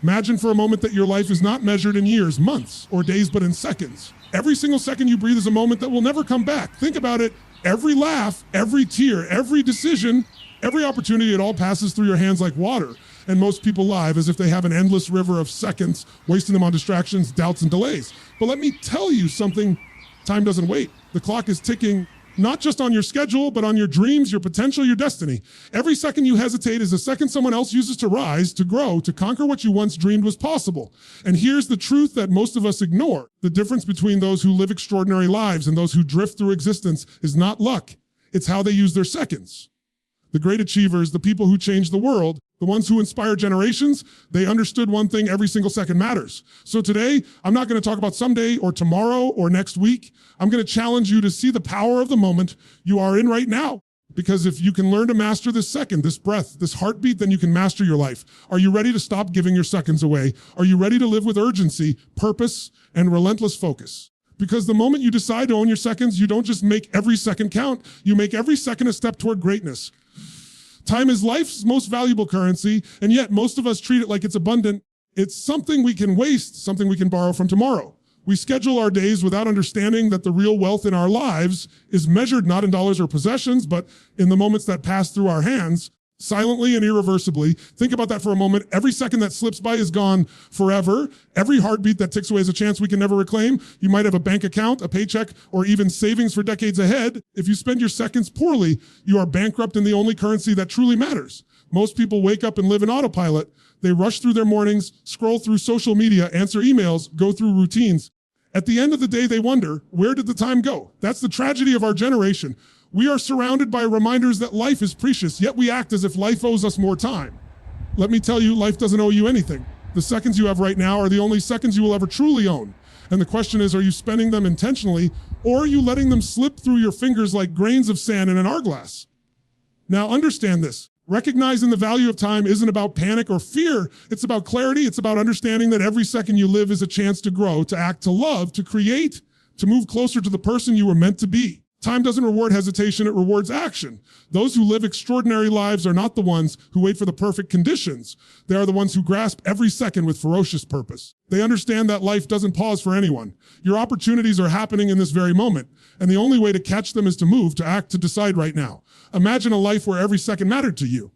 Imagine for a moment that your life is not measured in years, months, or days, but in seconds. Every single second you breathe is a moment that will never come back. Think about it. Every laugh, every tear, every decision, every opportunity, it all passes through your hands like water. And most people live as if they have an endless river of seconds, wasting them on distractions, doubts, and delays. But let me tell you something, time doesn't wait. The clock is ticking, not just on your schedule, but on your dreams, your potential, your destiny. Every second you hesitate is a second someone else uses to rise, to grow, to conquer what you once dreamed was possible. And here's the truth that most of us ignore. The difference between those who live extraordinary lives and those who drift through existence is not luck. It's how they use their seconds. The great achievers, the people who change the world, the ones who inspire generations, they understood one thing: every single second matters. So today, I'm not going to talk about someday or tomorrow or next week. I'm going to challenge you to see the power of the moment you are in right now. Because if you can learn to master this second, this breath, this heartbeat, then you can master your life. Are you ready to stop giving your seconds away? Are you ready to live with urgency, purpose, and relentless focus? Because the moment you decide to own your seconds, you don't just make every second count, you make every second a step toward greatness. Time is life's most valuable currency, and yet most of us treat it like it's abundant. It's something we can waste, something we can borrow from tomorrow. We schedule our days without understanding that the real wealth in our lives is measured not in dollars or possessions, but in the moments that pass through our hands, silently and irreversibly. Think about that for a moment. Every second that slips by is gone forever. Every heartbeat that ticks away is a chance we can never reclaim. You might have a bank account, a paycheck, or even savings for decades ahead. If you spend your seconds poorly, you are bankrupt in the only currency that truly matters. Most people wake up and live in autopilot. They rush through their mornings, scroll through social media, answer emails, go through routines. At the end of the day, they wonder, where did the time go? That's the tragedy of our generation. We are surrounded by reminders that life is precious, yet we act as if life owes us more time. Let me tell you, life doesn't owe you anything. The seconds you have right now are the only seconds you will ever truly own. And the question is, are you spending them intentionally, or are you letting them slip through your fingers like grains of sand in an hourglass? Now understand this. Recognizing the value of time isn't about panic or fear. It's about clarity. It's about understanding that every second you live is a chance to grow, to act, to love, to create, to move closer to the person you were meant to be. Time doesn't reward hesitation, it rewards action. Those who live extraordinary lives are not the ones who wait for the perfect conditions. They are the ones who grasp every second with ferocious purpose. They understand that life doesn't pause for anyone. Your opportunities are happening in this very moment, and the only way to catch them is to move, to act, to decide right now. Imagine a life where every second mattered to you.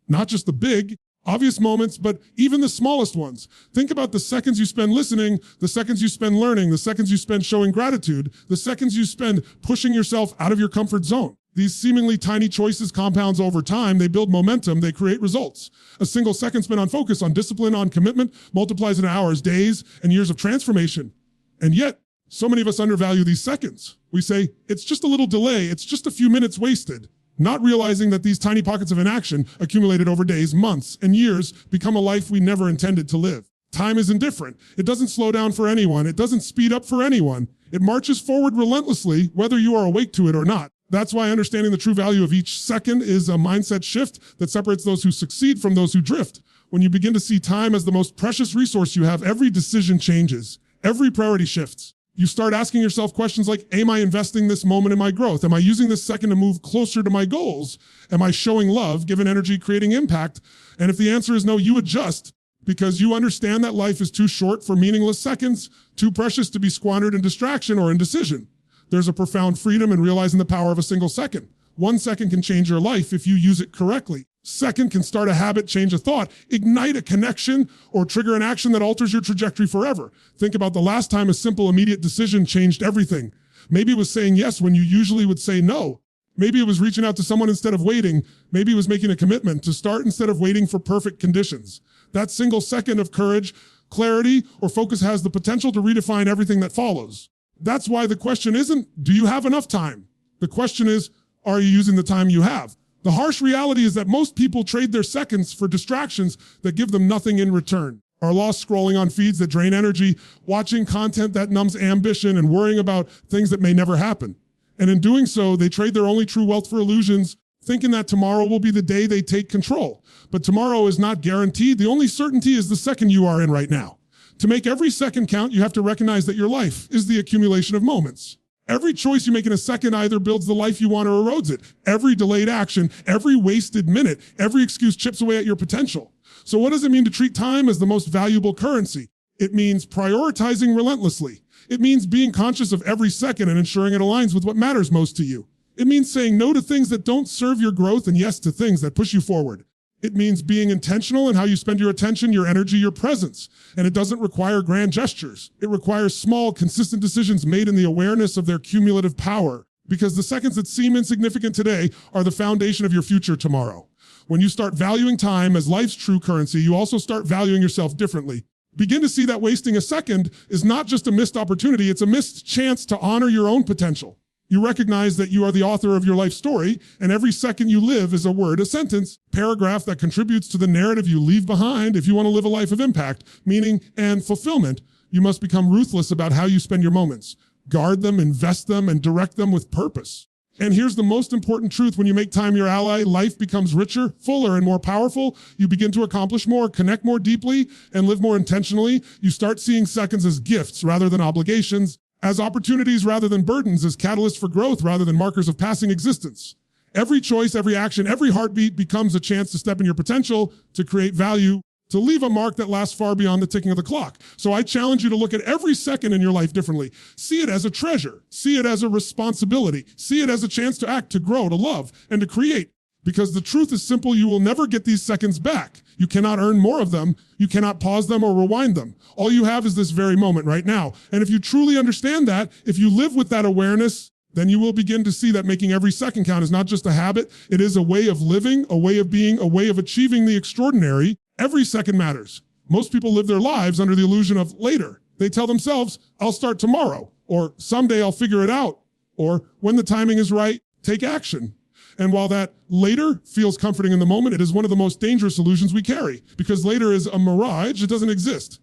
Not just the big, obvious moments, but even the smallest ones. Think about the seconds you spend listening, the seconds you spend learning, the seconds you spend showing gratitude, the seconds you spend pushing yourself out of your comfort zone. These seemingly tiny choices compounds over time. They build momentum. They create results. A single second spent on focus, on discipline, on commitment multiplies into hours, days, and years of transformation. And yet, so many of us undervalue these seconds. We say, it's just a little delay. It's just a few minutes wasted. Not realizing that these tiny pockets of inaction accumulated over days, months, and years become a life we never intended to live. Time is indifferent. It doesn't slow down for anyone. It doesn't speed up for anyone. It marches forward relentlessly, whether you are awake to it or not. That's why understanding the true value of each second is a mindset shift that separates those who succeed from those who drift. When you begin to see time as the most precious resource you have, every decision changes. Every priority shifts. You start asking yourself questions like, am I investing this moment in my growth? Am I using this second to move closer to my goals? Am I showing love, giving energy, creating impact? And if the answer is no, you adjust, because you understand that life is too short for meaningless seconds, too precious to be squandered in distraction or indecision. There's a profound freedom in realizing the power of a single second. 1 second can change your life if you use it correctly. Second can start a habit, change a thought, ignite a connection, or trigger an action that alters your trajectory forever. Think about the last time a simple, immediate decision changed everything. Maybe it was saying yes when you usually would say no. Maybe it was reaching out to someone instead of waiting. Maybe it was making a commitment to start instead of waiting for perfect conditions. That single second of courage, clarity, or focus has the potential to redefine everything that follows. That's why the question isn't, do you have enough time? The question is, are you using the time you have? The harsh reality is that most people trade their seconds for distractions that give them nothing in return. Are lost scrolling on feeds that drain energy, watching content that numbs ambition, and worrying about things that may never happen. And in doing so, they trade their only true wealth for illusions, thinking that tomorrow will be the day they take control. But tomorrow is not guaranteed. The only certainty is the second you are in right now. To make every second count, you have to recognize that your life is the accumulation of moments. Every choice you make in a second either builds the life you want or erodes it. Every delayed action, every wasted minute, every excuse chips away at your potential. So what does it mean to treat time as the most valuable currency? It means prioritizing relentlessly. It means being conscious of every second and ensuring it aligns with what matters most to you. It means saying no to things that don't serve your growth and yes to things that push you forward. It means being intentional in how you spend your attention, your energy, your presence. And it doesn't require grand gestures. It requires small, consistent decisions made in the awareness of their cumulative power. Because the seconds that seem insignificant today are the foundation of your future tomorrow. When you start valuing time as life's true currency, you also start valuing yourself differently. Begin to see that wasting a second is not just a missed opportunity, it's a missed chance to honor your own potential. You recognize that you are the author of your life story, and every second you live is a word, a sentence, paragraph that contributes to the narrative you leave behind. If you want to live a life of impact, meaning, and fulfillment, you must become ruthless about how you spend your moments. Guard them, invest them, and direct them with purpose. And here's the most important truth. When you make time your ally, life becomes richer, fuller, and more powerful. You begin to accomplish more, connect more deeply, and live more intentionally. You start seeing seconds as gifts rather than obligations, as opportunities rather than burdens, as catalysts for growth rather than markers of passing existence. Every choice, every action, every heartbeat becomes a chance to step in your potential, to create value, to leave a mark that lasts far beyond the ticking of the clock. So I challenge you to look at every second in your life differently. See it as a treasure. See it as a responsibility. See it as a chance to act, to grow, to love, and to create. Because the truth is simple, you will never get these seconds back. You cannot earn more of them. You cannot pause them or rewind them. All you have is this very moment right now. And if you truly understand that, if you live with that awareness, then you will begin to see that making every second count is not just a habit, it is a way of living, a way of being, a way of achieving the extraordinary. Every second matters. Most people live their lives under the illusion of later. They tell themselves, I'll start tomorrow, or someday I'll figure it out, or when the timing is right, take action. And while that later feels comforting in the moment, it is one of the most dangerous illusions we carry, because later is a mirage. It doesn't exist.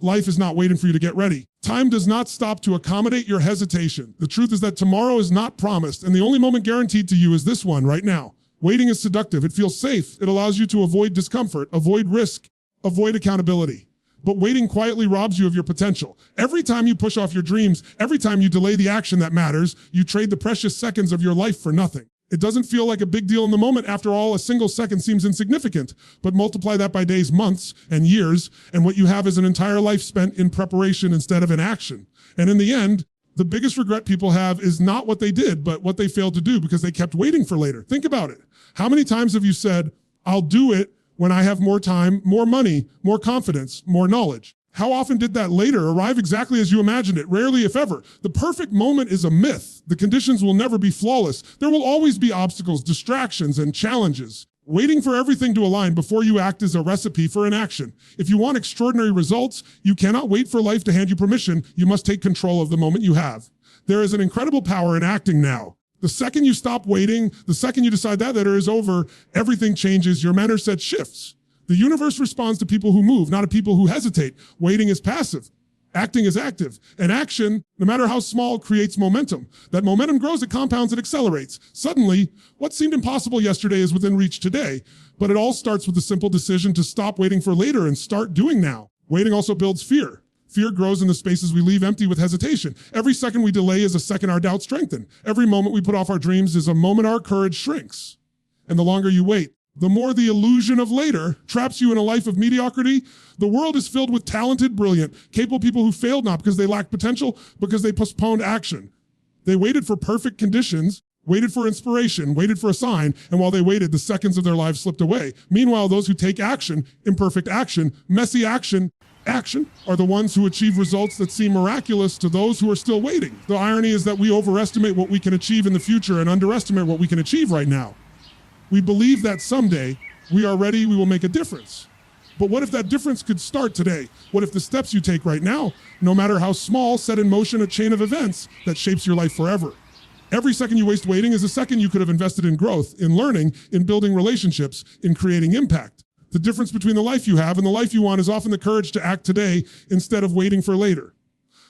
Life is not waiting for you to get ready. Time does not stop to accommodate your hesitation. The truth is that tomorrow is not promised, and the only moment guaranteed to you is this one right now. Waiting is seductive. It feels safe. It allows you to avoid discomfort, avoid risk, avoid accountability. But waiting quietly robs you of your potential. Every time you push off your dreams, every time you delay the action that matters, you trade the precious seconds of your life for nothing. It doesn't feel like a big deal in the moment. After all, a single second seems insignificant, but multiply that by days, months, and years, and what you have is an entire life spent in preparation instead of in action. And in the end, the biggest regret people have is not what they did, but what they failed to do because they kept waiting for later. Think about it. How many times have you said, I'll do it when I have more time, more money, more confidence, more knowledge? How often did that later arrive exactly as you imagined it? Rarely, if ever. The perfect moment is a myth. The conditions will never be flawless. There will always be obstacles, distractions, and challenges. Waiting for everything to align before you act is a recipe for inaction. If you want extraordinary results, you cannot wait for life to hand you permission. You must take control of the moment you have. There is an incredible power in acting now. The second you stop waiting, the second you decide that later is over, everything changes. Your mindset shifts. The universe responds to people who move, not to people who hesitate. Waiting is passive. Acting is active. And action, no matter how small, creates momentum. That momentum grows, it compounds, it accelerates. Suddenly, what seemed impossible yesterday is within reach today. But it all starts with the simple decision to stop waiting for later and start doing now. Waiting also builds fear. Fear grows in the spaces we leave empty with hesitation. Every second we delay is a second our doubts strengthen. Every moment we put off our dreams is a moment our courage shrinks. And the longer you wait, the more the illusion of later traps you in a life of mediocrity. The world is filled with talented, brilliant, capable people who failed not because they lacked potential, because they postponed action. They waited for perfect conditions, waited for inspiration, waited for a sign, and while they waited, the seconds of their lives slipped away. Meanwhile, those who take action, imperfect action, messy action, are the ones who achieve results that seem miraculous to those who are still waiting. The irony is that we overestimate what we can achieve in the future and underestimate what we can achieve right now. We believe that someday we are ready, we will make a difference. But what if that difference could start today? What if the steps you take right now, no matter how small, set in motion a chain of events that shapes your life forever? Every second you waste waiting is a second you could have invested in growth, in learning, in building relationships, in creating impact. The difference between the life you have and the life you want is often the courage to act today instead of waiting for later.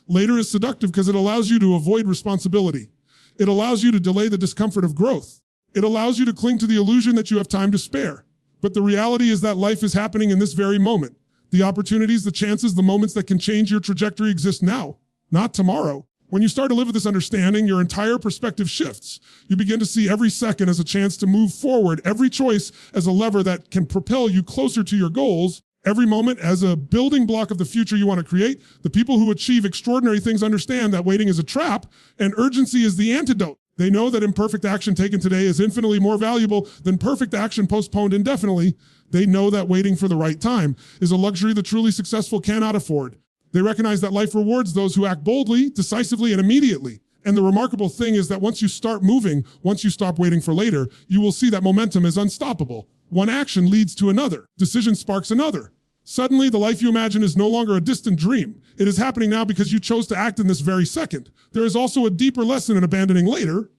Later is seductive because it allows you to avoid responsibility. It allows you to delay the discomfort of growth. It allows you to cling to the illusion that you have time to spare. But the reality is that life is happening in this very moment. The opportunities, the chances, the moments that can change your trajectory exist now, not tomorrow. When you start to live with this understanding, your entire perspective shifts. You begin to see every second as a chance to move forward, every choice as a lever that can propel you closer to your goals, every moment as a building block of the future you want to create. The people who achieve extraordinary things understand that waiting is a trap and urgency is the antidote. They know that imperfect action taken today is infinitely more valuable than perfect action postponed indefinitely. They know that waiting for the right time is a luxury the truly successful cannot afford. They recognize that life rewards those who act boldly, decisively, and immediately. And the remarkable thing is that once you start moving, once you stop waiting for later, you will see that momentum is unstoppable. One action leads to another. Decision sparks another. Suddenly, the life you imagine is no longer a distant dream. It is happening now because you chose to act in this very second. There is also a deeper lesson in abandoning later.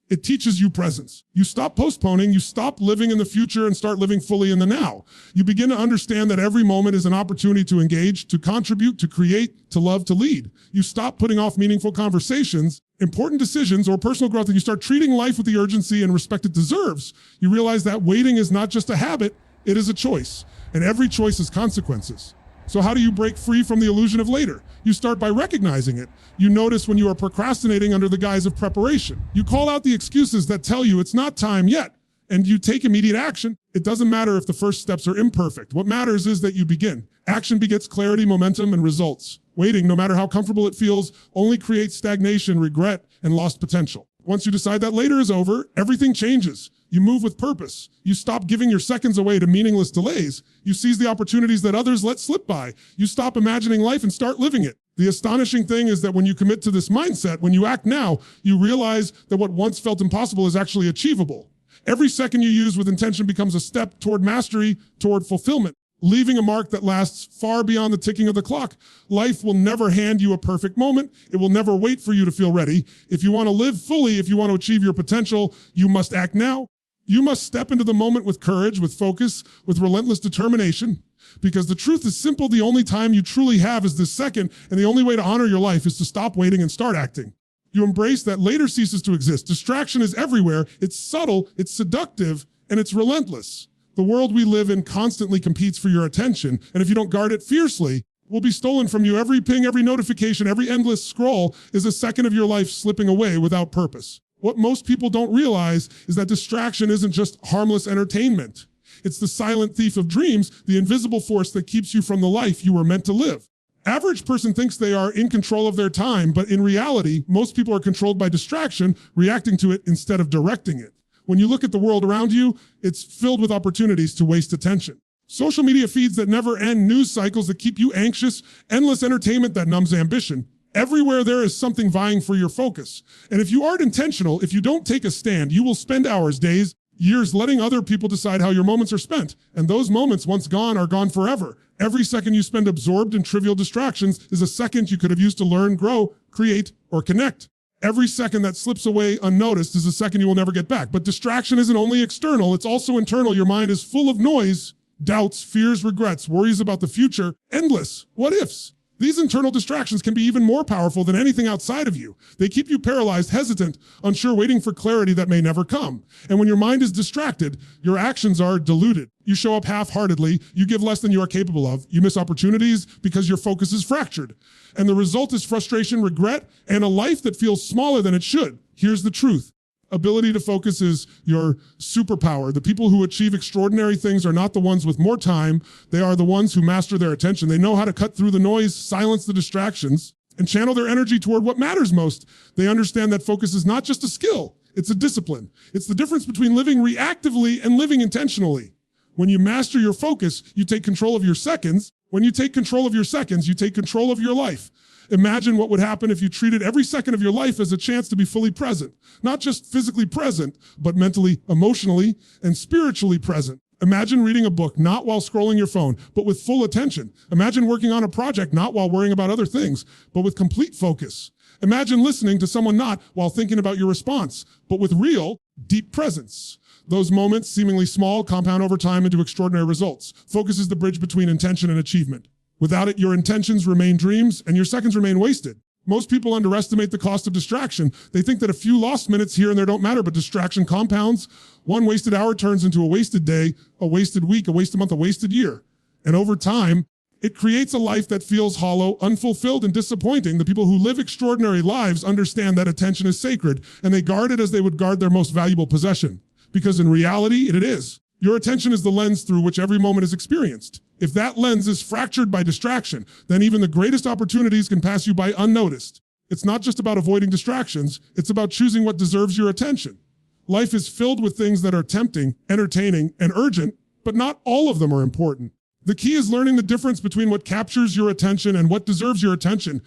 It teaches you presence. You stop postponing, you stop living in the future and start living fully in the now. You begin to understand that every moment is an opportunity to engage, to contribute, to create, to love, to lead. You stop putting off meaningful conversations, important decisions, or personal growth, and you start treating life with the urgency and respect it deserves. You realize that waiting is not just a habit, it is a choice, and every choice has consequences. So how do you break free from the illusion of later? You start by recognizing it. You notice when you are procrastinating under the guise of preparation. You call out the excuses that tell you it's not time yet, and you take immediate action. It doesn't matter if the first steps are imperfect. What matters is that you begin. Action begets clarity, momentum, and results. Waiting, no matter how comfortable it feels, only creates stagnation, regret, and lost potential. Once you decide that later is over, everything changes. You move with purpose. You stop giving your seconds away to meaningless delays. You seize the opportunities that others let slip by. You stop imagining life and start living it. The astonishing thing is that when you commit to this mindset, when you act now, you realize that what once felt impossible is actually achievable. Every second you use with intention becomes a step toward mastery, toward fulfillment, leaving a mark that lasts far beyond the ticking of the clock. Life will never hand you a perfect moment. It will never wait for you to feel ready. If you want to live fully, if you want to achieve your potential, you must act now. You must step into the moment with courage, with focus, with relentless determination, because the truth is simple. The only time you truly have is this second, and the only way to honor your life is to stop waiting and start acting. You embrace that later ceases to exist. Distraction is everywhere. It's subtle, it's seductive, and it's relentless. The world we live in constantly competes for your attention, and if you don't guard it fiercely, it will be stolen from you. Every ping, every notification, every endless scroll is a second of your life slipping away without purpose. What most people don't realize is that distraction isn't just harmless entertainment. It's the silent thief of dreams, the invisible force that keeps you from the life you were meant to live. Average person thinks they are in control of their time, but in reality, most people are controlled by distraction, reacting to it instead of directing it. When you look at the world around you, it's filled with opportunities to waste attention. Social media feeds that never end, news cycles that keep you anxious, endless entertainment that numbs ambition. Everywhere there is something vying for your focus. And if you aren't intentional, if you don't take a stand, you will spend hours, days, years letting other people decide how your moments are spent. And those moments, once gone, are gone forever. Every second you spend absorbed in trivial distractions is a second you could have used to learn, grow, create, or connect. Every second that slips away unnoticed is a second you will never get back. But distraction isn't only external, it's also internal. Your mind is full of noise, doubts, fears, regrets, worries about the future, endless what ifs. These internal distractions can be even more powerful than anything outside of you. They keep you paralyzed, hesitant, unsure, waiting for clarity that may never come. And when your mind is distracted, your actions are diluted. You show up half-heartedly, you give less than you are capable of, you miss opportunities because your focus is fractured. And the result is frustration, regret, and a life that feels smaller than it should. Here's the truth. Ability to focus is your superpower. The people who achieve extraordinary things are not the ones with more time. They are the ones who master their attention. They know how to cut through the noise, silence the distractions, and channel their energy toward what matters most. They understand that focus is not just a skill, it's a discipline. It's the difference between living reactively and living intentionally. When you master your focus, you take control of your seconds. When you take control of your seconds, you take control of your life. Imagine what would happen if you treated every second of your life as a chance to be fully present. Not just physically present, but mentally, emotionally, and spiritually present. Imagine reading a book, not while scrolling your phone, but with full attention. Imagine working on a project, not while worrying about other things, but with complete focus. Imagine listening to someone not while thinking about your response, but with real, deep presence. Those moments, seemingly small, compound over time into extraordinary results. Focus is the bridge between intention and achievement. Without it, your intentions remain dreams and your seconds remain wasted. Most people underestimate the cost of distraction. They think that a few lost minutes here and there don't matter, but distraction compounds. One wasted hour turns into a wasted day, a wasted week, a wasted month, a wasted year. And over time, It creates a life that feels hollow, unfulfilled, and disappointing. The people who live extraordinary lives understand that attention is sacred, and they guard it as they would guard their most valuable possession. Because in reality, it is. Your attention is the lens through which every moment is experienced. If that lens is fractured by distraction, then even the greatest opportunities can pass you by unnoticed. It's not just about avoiding distractions, it's about choosing what deserves your attention. Life is filled with things that are tempting, entertaining, and urgent, but not all of them are important. The key is learning the difference between what captures your attention and what deserves your attention.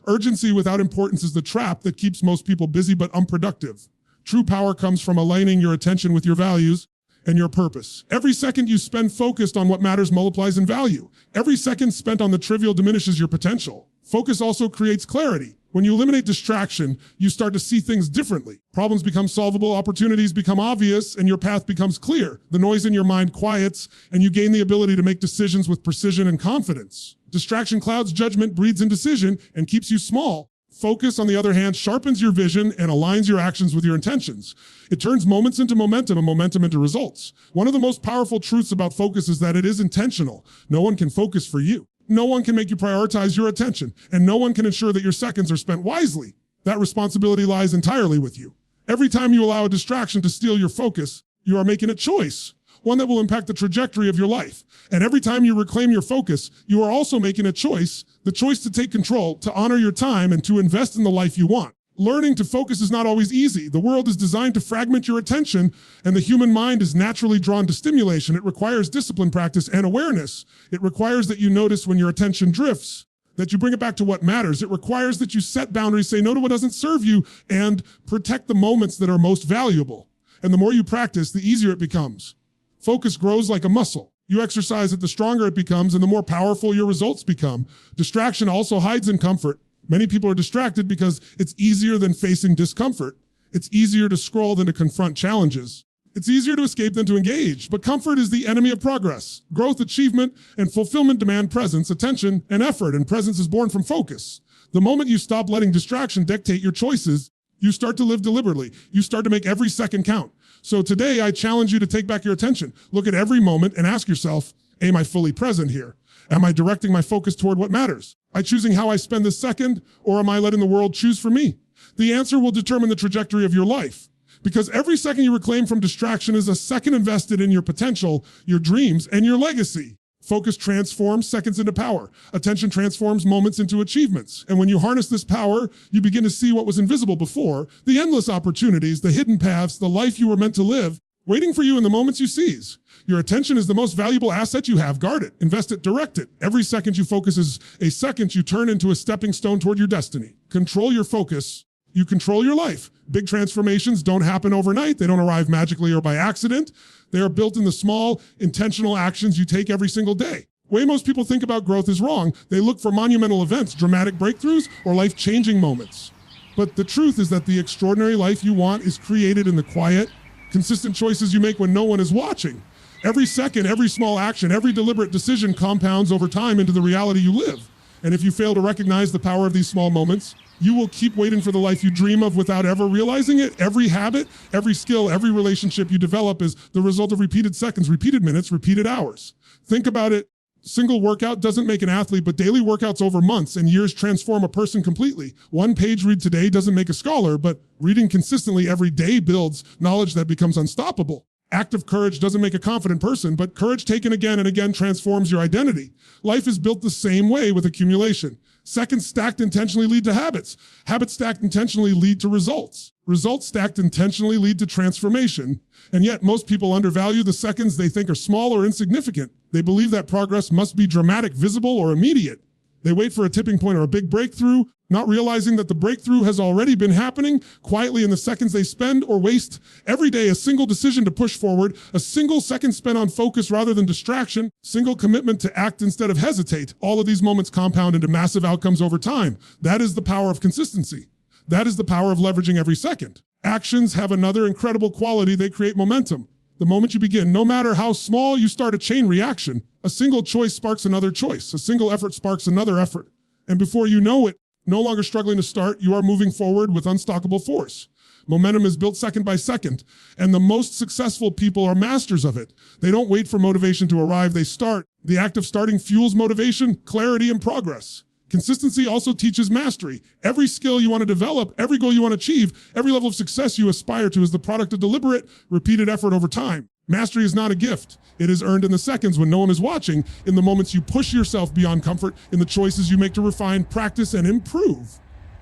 Urgency without importance is the trap that keeps most people busy but unproductive. True power comes from aligning your attention with your values and your purpose. Every second you spend focused on what matters multiplies in value. Every second spent on the trivial diminishes your potential. Focus also creates clarity. When you eliminate distraction, you start to see things differently. Problems become solvable, opportunities become obvious, and your path becomes clear. The noise in your mind quiets, and you gain the ability to make decisions with precision and confidence. Distraction clouds judgment, breeds indecision, and keeps you small. Focus, on the other hand, sharpens your vision and aligns your actions with your intentions. It turns moments into momentum and momentum into results. One of the most powerful truths about focus is that it is intentional. No one can focus for you. No one can make you prioritize your attention, and no one can ensure that your seconds are spent wisely. That responsibility lies entirely with you. Every time you allow a distraction to steal your focus, you are making a choice, one that will impact the trajectory of your life. And every time you reclaim your focus, you are also making a choice, the choice to take control, to honor your time, and to invest in the life you want. Learning to focus is not always easy. The world is designed to fragment your attention, and the human mind is naturally drawn to stimulation. It requires discipline, practice, and awareness. It requires that you notice when your attention drifts, that you bring it back to what matters. It requires that you set boundaries, say no to what doesn't serve you, and protect the moments that are most valuable. And the more you practice, the easier it becomes. Focus grows like a muscle. You exercise it, the stronger it becomes, and the more powerful your results become. Distraction also hides in comfort. Many people are distracted because it's easier than facing discomfort. It's easier to scroll than to confront challenges. It's easier to escape than to engage, but comfort is the enemy of progress. Growth, achievement, and fulfillment demand presence, attention, and effort, and presence is born from focus. The moment you stop letting distraction dictate your choices, you start to live deliberately. You start to make every second count. So today, I challenge you to take back your attention. Look at every moment and ask yourself, am I fully present here? Am I directing my focus toward what matters? Am I choosing how I spend this second, or am I letting the world choose for me? The answer will determine the trajectory of your life. Because every second you reclaim from distraction is a second invested in your potential, your dreams, and your legacy. Focus transforms seconds into power. Attention transforms moments into achievements. And when you harness this power, you begin to see what was invisible before, the endless opportunities, the hidden paths, the life you were meant to live, waiting for you in the moments you seize. Your attention is the most valuable asset you have. Guard it, invest it, direct it. Every second you focus is a second you turn into a stepping stone toward your destiny. Control your focus. You control your life. Big transformations don't happen overnight. They don't arrive magically or by accident. They are built in the small, intentional actions you take every single day. The way most people think about growth is wrong. They look for monumental events, dramatic breakthroughs, or life-changing moments. But the truth is that the extraordinary life you want is created in the quiet, consistent choices you make when no one is watching. Every second, every small action, every deliberate decision compounds over time into the reality you live. And if you fail to recognize the power of these small moments, you will keep waiting for the life you dream of without ever realizing it. Every habit, every skill, every relationship you develop is the result of repeated seconds, repeated minutes, repeated hours. Think about it. Single workout doesn't make an athlete, but daily workouts over months and years transform a person completely. One page read today doesn't make a scholar, but reading consistently every day builds knowledge that becomes unstoppable. Active courage doesn't make a confident person, but courage taken again and again transforms your identity. Life is built the same way with accumulation. Seconds stacked intentionally lead to habits. Habits stacked intentionally lead to results. Results stacked intentionally lead to transformation. And yet most people undervalue the seconds they think are small or insignificant. They believe that progress must be dramatic, visible, or immediate. They wait for a tipping point or a big breakthrough, not realizing that the breakthrough has already been happening quietly in the seconds they spend or waste. Every day, a single decision to push forward, a single second spent on focus rather than distraction, single commitment to act instead of hesitate. All of these moments compound into massive outcomes over time. That is the power of consistency. That is the power of leveraging every second. Actions have another incredible quality. They create momentum. The moment you begin, no matter how small, you start a chain reaction. A single choice sparks another choice. A single effort sparks another effort. And before you know it, no longer struggling to start, you are moving forward with unstoppable force. Momentum is built second by second, and the most successful people are masters of it. They don't wait for motivation to arrive. They start The act of starting fuels motivation, clarity, and progress. Consistency also teaches mastery. Every skill you want to develop, every goal you want to achieve, every level of success you aspire to is the product of deliberate, repeated effort over time. Mastery is not a gift. It is earned in the seconds when no one is watching, in the moments you push yourself beyond comfort, in the choices you make to refine, practice, and improve.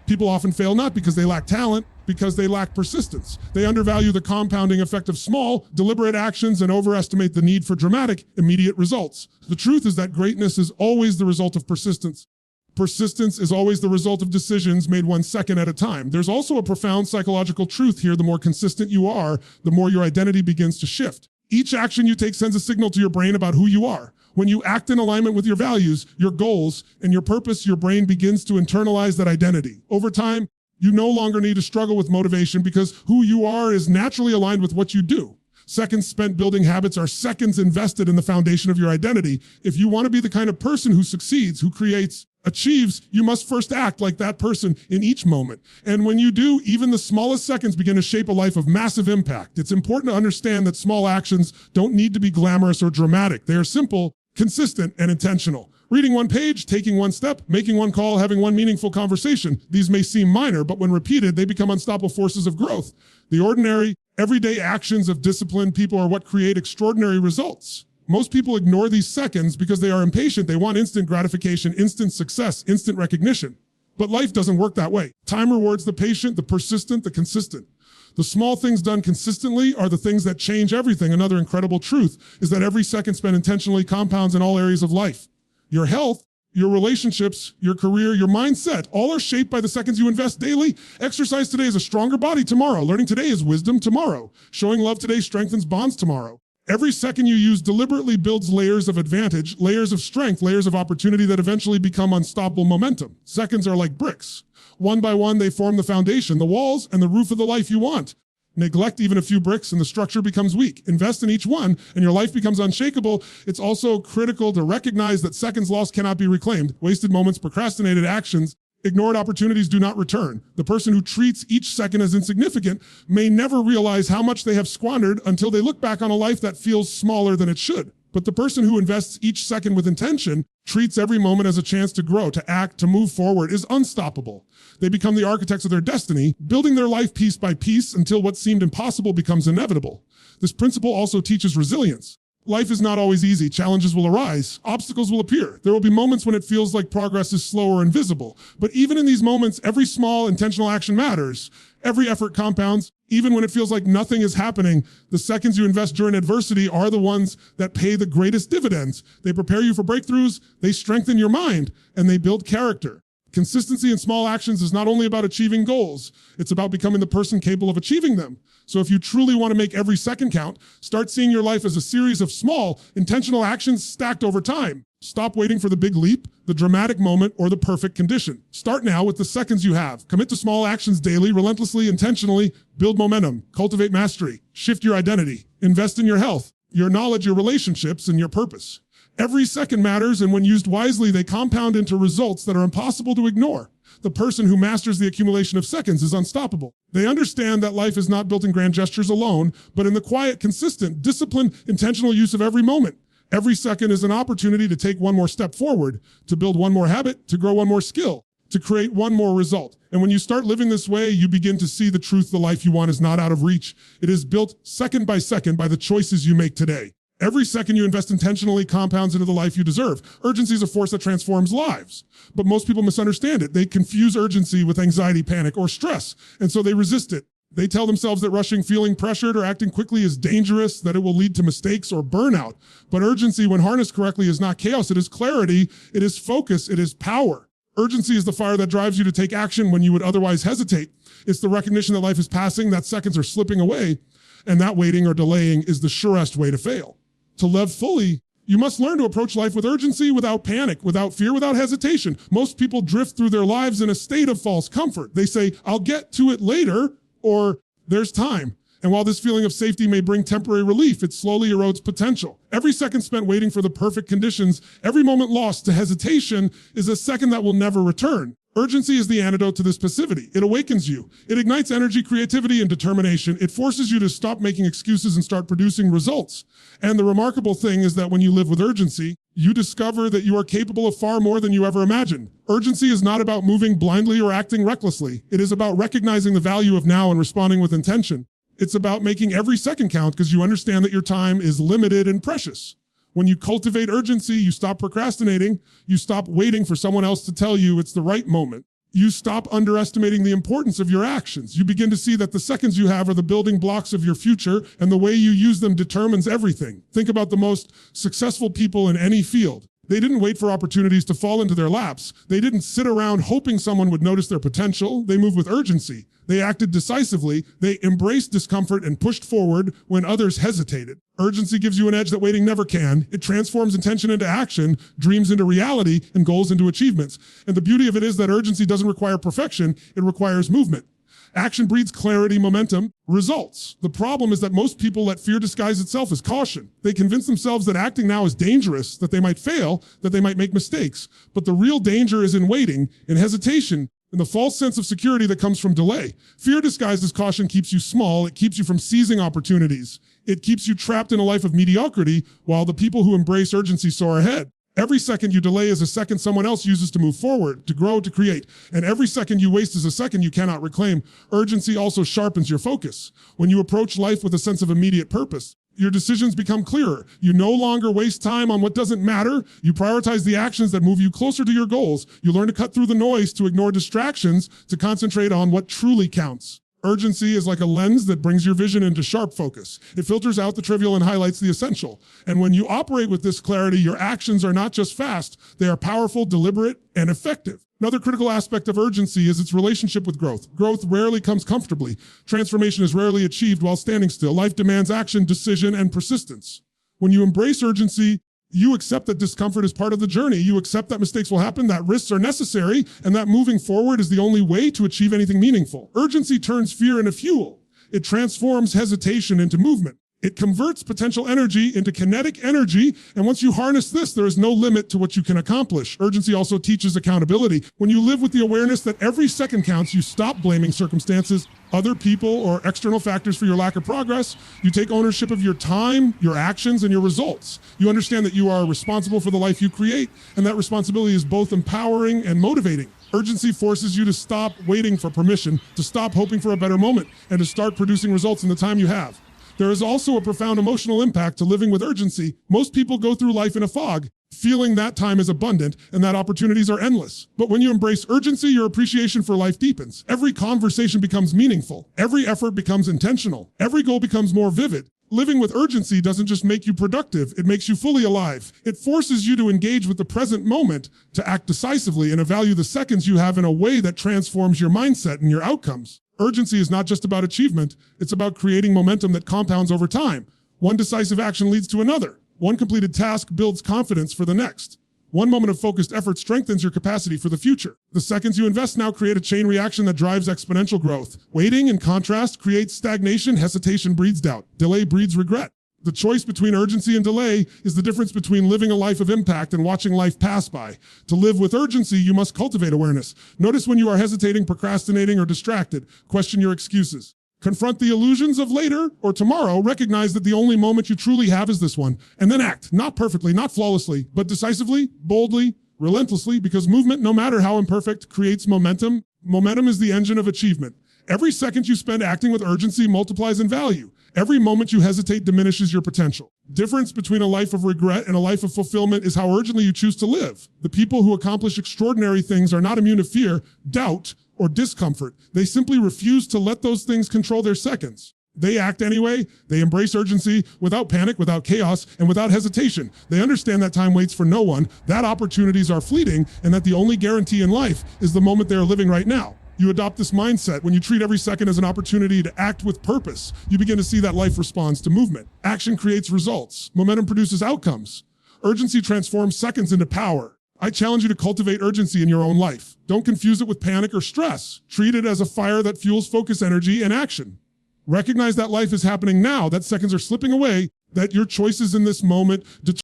People often fail not because they lack talent, because they lack persistence. They undervalue the compounding effect of small, deliberate actions and overestimate the need for dramatic, immediate results. The truth is that greatness is always the result of persistence. Persistence is always the result of decisions made 1 second at a time. There's also a profound psychological truth here. The more consistent you are, the more your identity begins to shift. Each action you take sends a signal to your brain about who you are. When you act in alignment with your values, your goals, and your purpose, your brain begins to internalize that identity. Over time, you no longer need to struggle with motivation because who you are is naturally aligned with what you do. Seconds spent building habits are seconds invested in the foundation of your identity. If you want to be the kind of person who succeeds, who creates, achieves, you must first act like that person in each moment. And when you do, even the smallest seconds begin to shape a life of massive impact. It's important to understand that small actions don't need to be glamorous or dramatic. They are simple, consistent, and intentional. Reading 1 page, taking 1 step, making 1 call, having 1 meaningful conversation. These may seem minor, but when repeated, they become unstoppable forces of growth. The ordinary, everyday actions of disciplined people are what create extraordinary results. Most people ignore these seconds because they are impatient. They want instant gratification, instant success, instant recognition. But life doesn't work that way. Time rewards the patient, the persistent, the consistent. The small things done consistently are the things that change everything. Another incredible truth is that every second spent intentionally compounds in all areas of life. Your health, your relationships, your career, your mindset, all are shaped by the seconds you invest daily. Exercise today is a stronger body tomorrow. Learning today is wisdom tomorrow. Showing love today strengthens bonds tomorrow. Every second you use deliberately builds layers of advantage, layers of strength, layers of opportunity that eventually become unstoppable momentum. Seconds are like bricks. One by one, they form the foundation, the walls, and the roof of the life you want. Neglect even a few bricks and the structure becomes weak. Invest in each one and your life becomes unshakable. It's also critical to recognize that seconds lost cannot be reclaimed. Wasted moments, procrastinated actions, ignored opportunities do not return. The person who treats each second as insignificant may never realize how much they have squandered until they look back on a life that feels smaller than it should. But the person who invests each second with intention, treats every moment as a chance to grow, to act, to move forward, is unstoppable. They become the architects of their destiny, building their life piece by piece until what seemed impossible becomes inevitable. This principle also teaches resilience. Life is not always easy. Challenges will arise. Obstacles will appear. There will be moments when it feels like progress is slow or invisible. But even in these moments, every small intentional action matters. Every effort compounds. Even when it feels like nothing is happening, the seconds you invest during adversity are the ones that pay the greatest dividends. They prepare you for breakthroughs, they strengthen your mind, and they build character. Consistency in small actions is not only about achieving goals, it's about becoming the person capable of achieving them. So if you truly want to make every second count, start seeing your life as a series of small, intentional actions stacked over time. Stop waiting for the big leap, the dramatic moment, or the perfect condition. Start now with the seconds you have. Commit to small actions daily, relentlessly, intentionally. Build momentum, cultivate mastery, shift your identity, invest in your health, your knowledge, your relationships, and your purpose. Every second matters, and when used wisely, they compound into results that are impossible to ignore. The person who masters the accumulation of seconds is unstoppable. They understand that life is not built in grand gestures alone, but in the quiet, consistent, disciplined, intentional use of every moment. Every second is an opportunity to take one more step forward, to build one more habit, to grow one more skill, to create one more result. And when you start living this way, you begin to see the truth. The life you want is not out of reach. It is built second by the choices you make today. Every second you invest intentionally compounds into the life you deserve. Urgency is a force that transforms lives. But most people misunderstand it. They confuse urgency with anxiety, panic, or stress, and so they resist it. They tell themselves that rushing, feeling pressured, or acting quickly is dangerous, that it will lead to mistakes or burnout. But urgency, when harnessed correctly, is not chaos. It is clarity. It is focus. It is power. Urgency is the fire that drives you to take action when you would otherwise hesitate. It's the recognition that life is passing, that seconds are slipping away, and that waiting or delaying is the surest way to fail. To live fully, you must learn to approach life with urgency, without panic, without fear, without hesitation. Most people drift through their lives in a state of false comfort. They say, I'll get to it later, or there's time. And while this feeling of safety may bring temporary relief, it slowly erodes potential. Every second spent waiting for the perfect conditions, every moment lost to hesitation is a second that will never return. Urgency is the antidote to this passivity. It awakens you. It ignites energy, creativity, and determination. It forces you to stop making excuses and start producing results. And the remarkable thing is that when you live with urgency, You discover that you are capable of far more than you ever imagined. Urgency is not about moving blindly or acting recklessly. It is about recognizing the value of now and responding with intention. It's about making every second count because you understand that your time is limited and precious. When you cultivate urgency, you stop procrastinating. You stop waiting for someone else to tell you it's the right moment. You stop underestimating the importance of your actions. You begin to see that the seconds you have are the building blocks of your future, and the way you use them determines everything. Think about the most successful people in any field. They didn't wait for opportunities to fall into their laps. They didn't sit around hoping someone would notice their potential. They moved with urgency. They acted decisively. They embraced discomfort and pushed forward when others hesitated. Urgency gives you an edge that waiting never can. It transforms intention into action, dreams into reality, and goals into achievements. And the beauty of it is that urgency doesn't require perfection. It requires movement. Action breeds clarity, momentum, results. The problem is that most people let fear disguise itself as caution. They convince themselves that acting now is dangerous, that they might fail, that they might make mistakes. But the real danger is in waiting, in hesitation, in the false sense of security that comes from delay. Fear disguised as caution keeps you small. It keeps you from seizing opportunities. It keeps you trapped in a life of mediocrity, while the people who embrace urgency soar ahead. Every second you delay is a second someone else uses to move forward, to grow, to create. And every second you waste is a second you cannot reclaim. Urgency also sharpens your focus. When you approach life with a sense of immediate purpose, your decisions become clearer. You no longer waste time on what doesn't matter. You prioritize the actions that move you closer to your goals. You learn to cut through the noise, to ignore distractions, to concentrate on what truly counts. Urgency is like a lens that brings your vision into sharp focus. It filters out the trivial and highlights the essential. And when you operate with this clarity, your actions are not just fast, they are powerful, deliberate, and effective. Another critical aspect of urgency is its relationship with growth. Growth rarely comes comfortably. Transformation is rarely achieved while standing still. Life demands action, decision, and persistence. When you embrace urgency, you accept that discomfort is part of the journey. You accept that mistakes will happen, that risks are necessary, and that moving forward is the only way to achieve anything meaningful. Urgency turns fear into fuel. It transforms hesitation into movement. It converts potential energy into kinetic energy, and once you harness this, there is no limit to what you can accomplish. Urgency also teaches accountability. When you live with the awareness that every second counts, you stop blaming circumstances, other people, or external factors for your lack of progress. You take ownership of your time, your actions, and your results. You understand that you are responsible for the life you create, and that responsibility is both empowering and motivating. Urgency forces you to stop waiting for permission, to stop hoping for a better moment, and to start producing results in the time you have. There is also a profound emotional impact to living with urgency. Most people go through life in a fog, feeling that time is abundant and that opportunities are endless. But when you embrace urgency, your appreciation for life deepens. Every conversation becomes meaningful. Every effort becomes intentional. Every goal becomes more vivid. Living with urgency doesn't just make you productive, it makes you fully alive. It forces you to engage with the present moment, to act decisively, and to value the seconds you have in a way that transforms your mindset and your outcomes. Urgency is not just about achievement, it's about creating momentum that compounds over time. One decisive action leads to another. One completed task builds confidence for the next. One moment of focused effort strengthens your capacity for the future. The seconds you invest now create a chain reaction that drives exponential growth. Waiting, in contrast, creates stagnation. Hesitation breeds doubt. Delay breeds regret. The choice between urgency and delay is the difference between living a life of impact and watching life pass by. To live with urgency, you must cultivate awareness. Notice when you are hesitating, procrastinating, or distracted. Question your excuses. Confront the illusions of later or tomorrow. Recognize that the only moment you truly have is this one. And then act, not perfectly, not flawlessly, but decisively, boldly, relentlessly, because movement, no matter how imperfect, creates momentum. Momentum is the engine of achievement. Every second you spend acting with urgency multiplies in value. Every moment you hesitate diminishes your potential. Difference between a life of regret and a life of fulfillment is how urgently you choose to live. The people who accomplish extraordinary things are not immune to fear, doubt, or discomfort. They simply refuse to let those things control their seconds. They act anyway. They embrace urgency without panic, without chaos, and without hesitation. They understand that time waits for no one, that opportunities are fleeting, and that the only guarantee in life is the moment they are living right now. You adopt this mindset when you treat every second as an opportunity to act with purpose. You begin to see that life responds to movement. Action creates results. Momentum produces outcomes. Urgency transforms seconds into power. I challenge you to cultivate urgency in your own life. Don't confuse it with panic or stress. Treat it as a fire that fuels focus, energy, and action. Recognize that life is happening now, that seconds are slipping away, that your choices in this moment determine